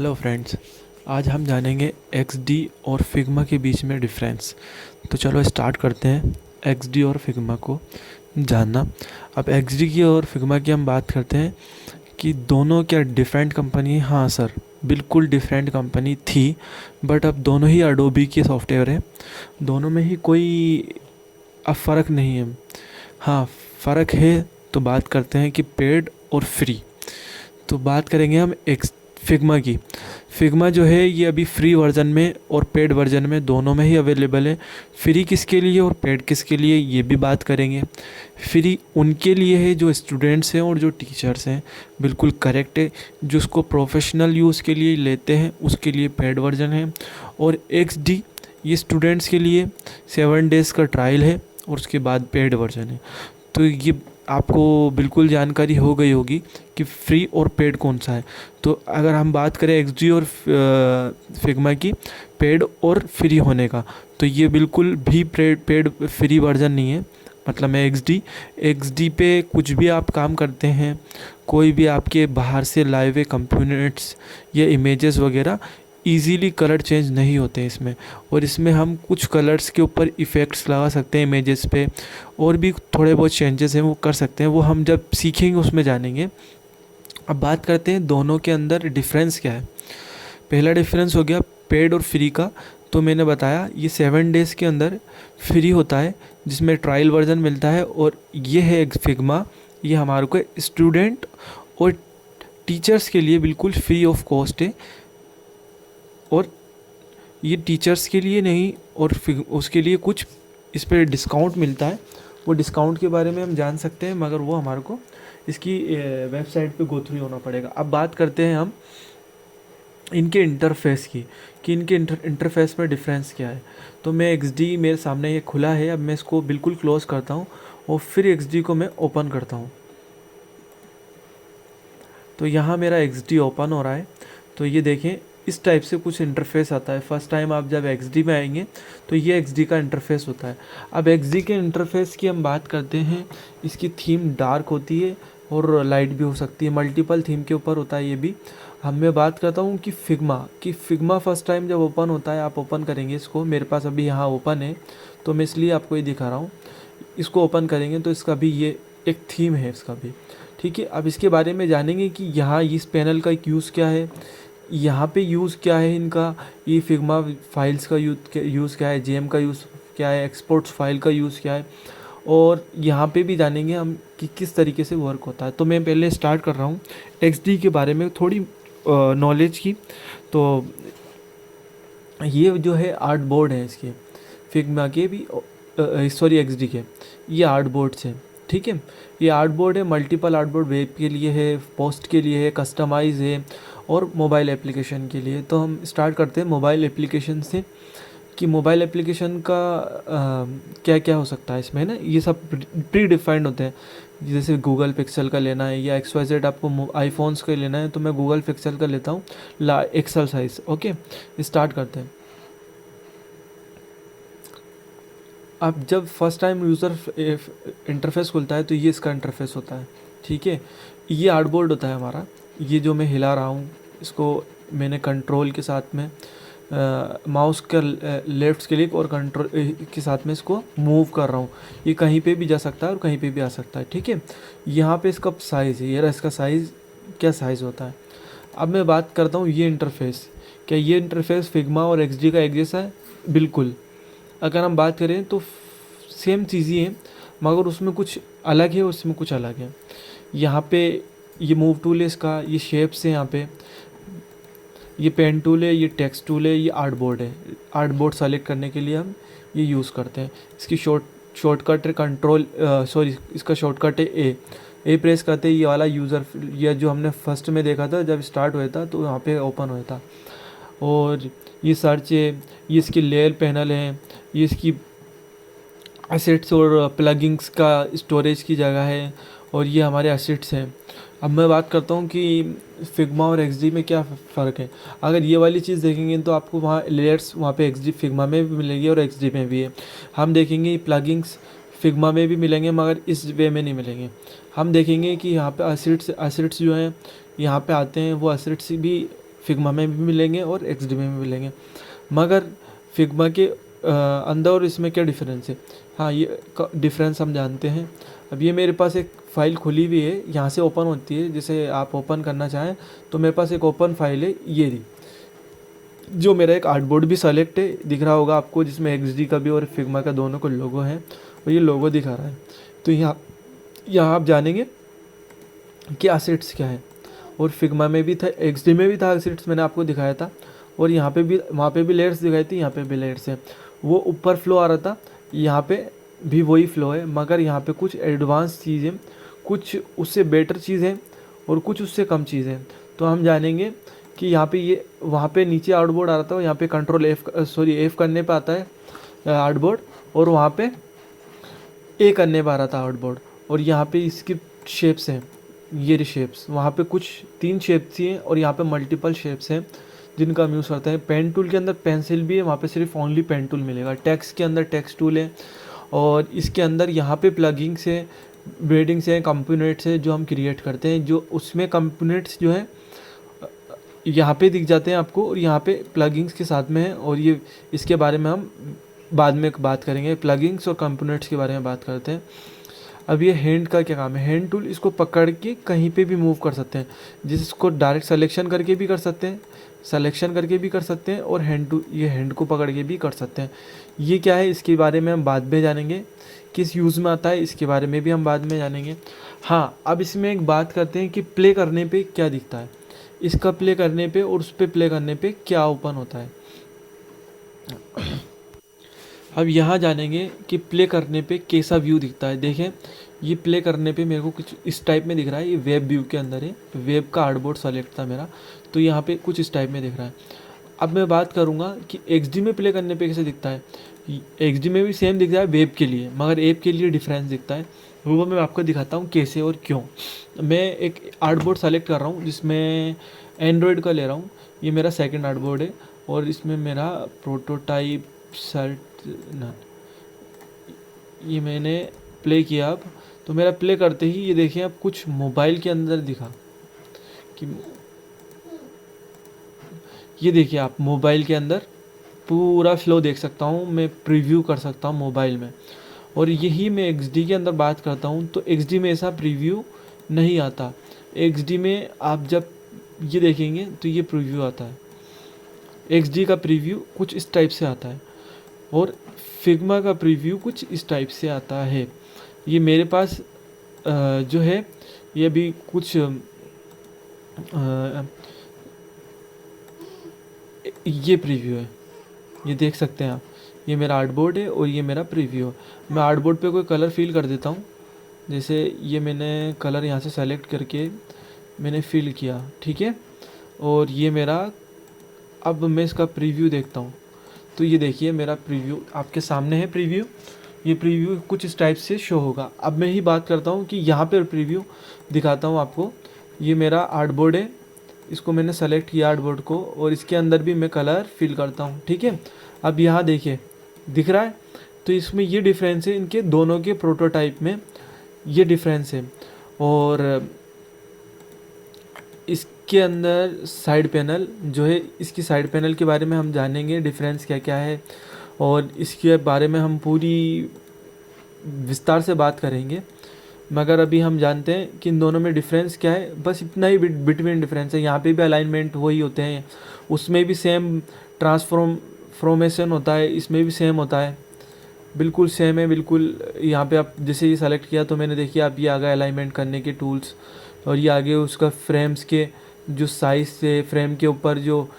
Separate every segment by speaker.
Speaker 1: Hello friends. आज हम जानेंगे XD और फिग्मा के बीच में डिफरेंस। तो चलो स्टार्ट करते हैं XD और फिग्मा को जानना। अब XD की और फिग्मा की हम बात करते हैं कि दोनों क्या डिफरेंट कंपनी है। हाँ सर, बिल्कुल डिफरेंट कंपनी थी, बट अब दोनों ही अडोबी के सॉफ्टवेयर हैं। दोनों में ही कोई अब फ़र्क नहीं है। हाँ, फ़र्क है तो बात करते हैं कि पेड और फ्री। तो बात करेंगे हम एक्स फिग्मा की। फिग्मा जो है ये अभी फ्री वर्जन में और पेड वर्जन में दोनों में ही अवेलेबल है। फ्री किसके लिए और पेड किसके लिए ये भी बात करेंगे। फ्री उनके लिए है जो स्टूडेंट्स हैं और जो टीचर्स हैं, बिल्कुल करेक्ट है। जो उसको प्रोफेशनल यूज़ के लिए लेते हैं उसके लिए पेड वर्जन है। और XD ये स्टूडेंट्स के लिए 7 डेज़ का ट्रायल है और उसके बाद पेड वर्जन है। तो ये आपको बिल्कुल जानकारी हो गई होगी कि फ्री और पेड कौन सा है। तो अगर हम बात करें XD और फिग्मा की पेड और फ्री होने का, तो ये बिल्कुल भी पेड फ्री वर्जन नहीं है। मतलब मैं XD पे कुछ भी आप काम करते हैं, कोई भी आपके बाहर से लाए हुए कंपोनेंट्स या इमेजेस वगैरह इजीली कलर चेंज नहीं होते इसमें। और इसमें हम कुछ कलर्स के ऊपर इफ़ेक्ट्स लगा सकते हैं इमेजेस पे, और भी थोड़े बहुत चेंजेस हैं वो कर सकते हैं, वो हम जब सीखेंगे उसमें जानेंगे। अब बात करते हैं दोनों के अंदर डिफरेंस क्या है। पहला डिफरेंस हो गया पेड और फ्री का। तो मैंने बताया ये 7 डेज़ के अंदर फ्री होता है जिसमें ट्रायल वर्जन मिलता है। और ये है फिग्मा, ये हमारे को स्टूडेंट और टीचर्स के लिए बिल्कुल फ्री ऑफ कॉस्ट है। और ये टीचर्स के लिए नहीं, और उसके लिए कुछ इस पर डिस्काउंट मिलता है। वो डिस्काउंट के बारे में हम जान सकते हैं, मगर वो हमारे को इसकी वेबसाइट पे गो थ्रू होना पड़ेगा। अब बात करते हैं हम इनके इंटरफेस की, कि इनके इंटरफेस में डिफरेंस क्या है। तो मैं XD मेरे सामने ये खुला है, अब मैं इसको बिल्कुल क्लोज़ करता हूँ और फिर XD को मैं ओपन करता हूँ। तो यहाँ मेरा XD ओपन हो रहा है। तो ये देखें, इस टाइप से कुछ इंटरफेस आता है। फर्स्ट टाइम आप जब XD में आएंगे तो ये XD का इंटरफेस होता है। अब XD के इंटरफेस की हम बात करते हैं। इसकी थीम डार्क होती है और लाइट भी हो सकती है, मल्टीपल थीम के ऊपर होता है ये भी। हम मैं बात करता हूँ कि फिग्मा फर्स्ट टाइम जब ओपन होता है, आप ओपन करेंगे इसको, मेरे पास अभी यहाँ ओपन है तो मैं इसलिए आपको ये दिखा रहा हूँ। इसको ओपन करेंगे तो इसका भी ये एक थीम है इसका भी। ठीक है, अब इसके बारे में जानेंगे कि यहाँ इस पैनल का एक यूज़ क्या है, यहाँ पे यूज़ क्या है इनका, ये फिग्मा फाइल्स का यूज़ क्या है, जेम का यूज़ क्या है, एक्सपोर्ट्स फाइल का यूज़ क्या है। और यहाँ पे भी जानेंगे हम कि किस तरीके से वर्क होता है। तो मैं पहले स्टार्ट कर रहा हूँ XD के बारे में थोड़ी नॉलेज की। तो ये जो है आर्ट बोर्ड है इसके, फिग्मा के भी, सॉरी XD के, ये आर्ट बोर्ड्स हैं। ठीक है, ये आर्ट बोर्ड है, मल्टीपल आर्ट बोर्ड वेब के लिए है, पोस्ट के लिए है, कस्टमाइज है और मोबाइल एप्लीकेशन के लिए। तो हम स्टार्ट करते हैं मोबाइल एप्लीकेशन से, कि मोबाइल एप्लीकेशन का क्या क्या हो सकता है इसमें, ना ये सब प्री डिफाइंड होते हैं। जैसे गूगल पिक्सल का लेना है या XYZ आपको आईफोन्स का लेना है, तो मैं गूगल पिक्सल का लेता हूँ, एक्सल साइज। ओके, स्टार्ट करते हैं। अब जब फर्स्ट टाइम यूज़र इंटरफेस खुलता है तो ये इसका इंटरफेस होता है। ठीक है, ये आर्टबोर्ड होता है हमारा। ये जो मैं हिला रहा हूँ इसको मैंने कंट्रोल के साथ में माउस का लेफ्ट क्लिक और कंट्रोल के साथ में इसको मूव कर रहा हूँ। ये कहीं पे भी जा सकता है और कहीं पे भी आ सकता है। ठीक है, यहाँ पे इसका साइज़ है, ये रहा इसका साइज़, क्या साइज़ होता है। अब मैं बात करता हूँ ये इंटरफेस, क्या ये इंटरफेस फिग्मा और XD का एक जैसा है? बिल्कुल। अगर हम बात करें तो सेम चीज़ ही है, मगर उसमें कुछ अलग है, उसमें कुछ अलग है। यहाँ पे ये मूव टूल है इसका, ये शेप्स है यहाँ पे, ये पेन टूल है, ये टेक्स्ट टूल है, ये आर्ट बोर्ड है। आर्ट बोर्ड सेलेक्ट करने के लिए हम ये यूज़ करते हैं। इसकी शॉर्टकट है कंट्रोल, सॉरी इसका शॉर्टकट है ए प्रेस करते ही ये वाला यूज़र, यह जो हमने फर्स्ट में देखा था जब स्टार्ट हुआ था तो यहाँ पे ओपन हुआ था। और ये सर्च है, ये इसकी लेयर पैनल है, ये इसकी एसेट्स और प्लगइन्स का स्टोरेज की जगह है, और ये हमारे एसेट्स हैं। अब मैं बात करता हूँ कि फिग्मा और XD में क्या फ़र्क है। अगर ये वाली चीज़ देखेंगे तो आपको वहाँ लेयर्स वहाँ पे XD फिग्मा में भी मिलेंगी और XD में भी है। हम देखेंगे प्लगइन्स फिग्मा में भी मिलेंगे मगर इस वे में नहीं मिलेंगे। हम देखेंगे कि यहाँ पे एसेट्स जो हैं यहाँ पे आते हैं, वो एसेट्स भी फिग्मा में भी मिलेंगे और एक्सडी में भी मिलेंगे। मगर फिग्मा के अंदर और इसमें क्या डिफरेंस है? हाँ, ये डिफरेंस हम जानते हैं। अब ये मेरे पास एक फ़ाइल खुली हुई है, यहाँ से ओपन होती है, जैसे आप ओपन करना चाहें तो मेरे पास एक ओपन फाइल है, ये रही, जो मेरा एक आर्टबोर्ड भी सेलेक्ट है, दिख रहा होगा आपको, जिसमें एक्सडी का भी और फिग्मा का दोनों का लोगो है, और ये लोगो दिखा रहा है। तो यहाँ यहाँ आप जानेंगे कि एसेट्स क्या है। और फिग्मा में भी था, एक्सडी में भी था एसेट्स, मैंने आपको दिखाया था, और यहाँ पे भी, वहाँ पे भी लेयर्स दिखाई थी, यहाँ पे भी लेयर्स है। वो ऊपर फ्लो आ रहा था, यहाँ पे भी वही फ्लो है, मगर यहाँ पे कुछ एडवांस चीज़ें, कुछ उससे बेटर चीज़ें और कुछ उससे कम चीज़ें। तो हम जानेंगे कि यहाँ पे ये, वहाँ पे नीचे आउटबोर्ड आ रहा था, यहाँ पे कंट्रोल एफ करने पे आता है आउटबोर्ड, और वहाँ पे ए करने पे आ रहा था आउटबोर्ड। और यहाँ पे इसकी शेप्स हैं, ये शेप्स, वहाँ पे कुछ 3 शेप्स ही हैं, और यहाँ पे मल्टीपल शेप्स हैं जिनका हम यूज़ करते हैं। पेन टूल के अंदर पेंसिल भी है, वहाँ पे सिर्फ ओनली पेन टूल मिलेगा। टेक्स्ट के अंदर टेक्स्ट टूल है, और इसके अंदर यहाँ पे प्लगिंग्स है, ब्रेडिंग्स हैं, कंपोनेंट्स है जो हम क्रिएट करते हैं, जो उसमें कंपोनेंट्स जो है यहाँ पे दिख जाते हैं आपको, और यहाँ पे प्लगिंग्स के साथ में है। और ये, इसके बारे में हम बाद में बात करेंगे, प्लगिंग्स और कंपोनेंट्स के बारे में बात करते हैं। अब ये हैंड का क्या काम है? हैंड टूल, इसको पकड़ के कहीं पे भी मूव कर सकते हैं, जिसको डायरेक्ट सिलेक्शन करके भी कर सकते हैं, और हैंड टू, ये हैंड को पकड़ के भी कर सकते हैं। ये क्या है, इसके बारे में हम बाद में जानेंगे, किस यूज़ में आता है इसके बारे में भी हम बाद में जानेंगे। हाँ, अब इसमें एक बात करते हैं कि प्ले करने पे क्या दिखता है, इसका प्ले करने पे और उस पर प्ले करने पे क्या ओपन होता है। अब यहाँ जानेंगे कि प्ले करने पे कैसा व्यू दिखता है। देखें, ये प्ले करने पे मेरे को कुछ इस टाइप में दिख रहा है, ये वेब व्यू के अंदर है, वेब का आर्टबोर्ड सेलेक्ट था मेरा, तो यहाँ पे कुछ इस टाइप में दिख रहा है। अब मैं बात करूँगा कि एक्सडी में प्ले करने पे कैसे दिखता है। एक्सडी में भी सेम दिख रहा है वेब के लिए, मगर वेब के लिए डिफरेंस दिखता है, वो मैं आपको दिखाता हूँ कैसे और क्यों। मैं एक आर्टबोर्ड सेलेक्ट कर रहा हूँ, जिसमें एंड्रॉयड का ले रहा हूँ, ये मेरा सेकंड आर्टबोर्ड है, और इसमें मेरा प्रोटोटाइप सर्ट ना, ये मैंने प्ले किया। अब तो मेरा प्ले करते ही ये देखिए, अब कुछ मोबाइल के अंदर दिखा कि, ये देखिए आप मोबाइल के अंदर पूरा फ्लो देख सकता हूँ, मैं प्रीव्यू कर सकता हूँ मोबाइल में। और यही मैं एक्सडी के अंदर बात करता हूँ, तो एक्सडी में ऐसा प्रीव्यू नहीं आता। एक्सडी में आप जब ये देखेंगे तो ये प्रीव्यू आता है, एक्सडी का प्रीव्यू कुछ इस टाइप से आता है, और फिग्मा का प्रीव्यू कुछ इस टाइप से आता है। ये मेरे पास जो है, ये भी कुछ ये प्रीव्यू है, ये देख सकते हैं आप, ये मेरा आर्टबोर्ड है और ये मेरा प्रीव्यू है। मैं आर्टबोर्ड पे कोई कलर फिल कर देता हूँ, जैसे ये मैंने कलर यहाँ से सेलेक्ट करके मैंने फिल किया, ठीक है। और ये मेरा, अब मैं इसका प्रीव्यू देखता हूँ, तो ये देखिए मेरा प्रीव्यू आपके सामने है। प्रीव्यू, ये प्रीव्यू कुछ इस टाइप से शो होगा। अब मैं ही बात करता हूँ कि यहाँ पर प्रीव्यू दिखाता हूँ आपको। ये मेरा आर्टबोर्ड है, इसको मैंने सेलेक्ट किया आर्टबोर्ड को, और इसके अंदर भी मैं कलर फिल करता हूँ, ठीक है। अब यहाँ देखिए दिख रहा है, तो इसमें ये डिफरेंस है, इनके दोनों के प्रोटोटाइप में ये डिफरेंस है। और इसके अंदर साइड पैनल जो है, इसकी साइड पैनल के बारे में हम जानेंगे, डिफरेंस क्या क्या है, और इसके बारे में हम पूरी विस्तार से बात करेंगे। मगर अभी हम जानते हैं कि इन दोनों में डिफरेंस क्या है, बस इतना ही बिटवीन डिफरेंस है। यहाँ पे भी अलाइनमेंट वही होते हैं, उसमें भी सेम ट्रांसफॉर्मेशन होता है, इसमें भी सेम होता है, बिल्कुल सेम है बिल्कुल। यहाँ पे आप जैसे ये सेलेक्ट किया तो मैंने देखिए आप, ये आ गए अलाइनमेंट करने के टूल्स, और ये आगे उसका फ्रेम्स के जो साइज़ से, फ्रेम के ऊपर जो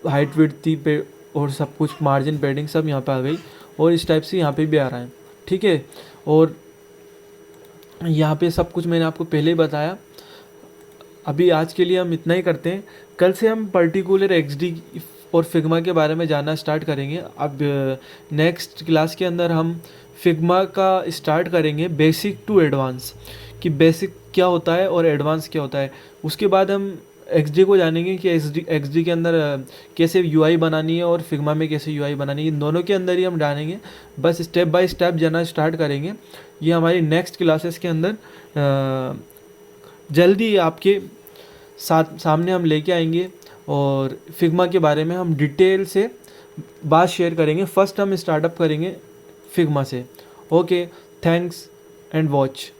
Speaker 1: हाइट विड्थ थी पे, और सब कुछ मार्जिन पैडिंग सब यहाँ पे आ गई, और इस टाइप से यहाँ पे भी आ रहा है, ठीक है। और यहाँ पे सब कुछ मैंने आपको पहले ही बताया। अभी आज के लिए हम इतना ही करते हैं, कल से हम पर्टिकुलर एक्सडी और फिग्मा के बारे में जानना स्टार्ट करेंगे। अब नेक्स्ट क्लास के अंदर हम फिग्मा का स्टार्ट करेंगे बेसिक टू एडवांस, कि बेसिक क्या होता है और एडवांस क्या होता है। उसके बाद हम एक्सडी को जानेंगे कि एक्सडी के अंदर कैसे यूआई बनानी है और फिग्मा में कैसे यूआई बनानी है, इन दोनों के अंदर ही हम जानेंगे। बस स्टेप बाय स्टेप जाना स्टार्ट करेंगे। ये हमारी नेक्स्ट क्लासेस के अंदर जल्दी आपके सामने हम लेके आएंगे। और फिग्मा के बारे में हम डिटेल से बात शेयर करेंगे। फर्स्ट हम स्टार्टअप करेंगे फिग्मा से। Okay, thanks and watch.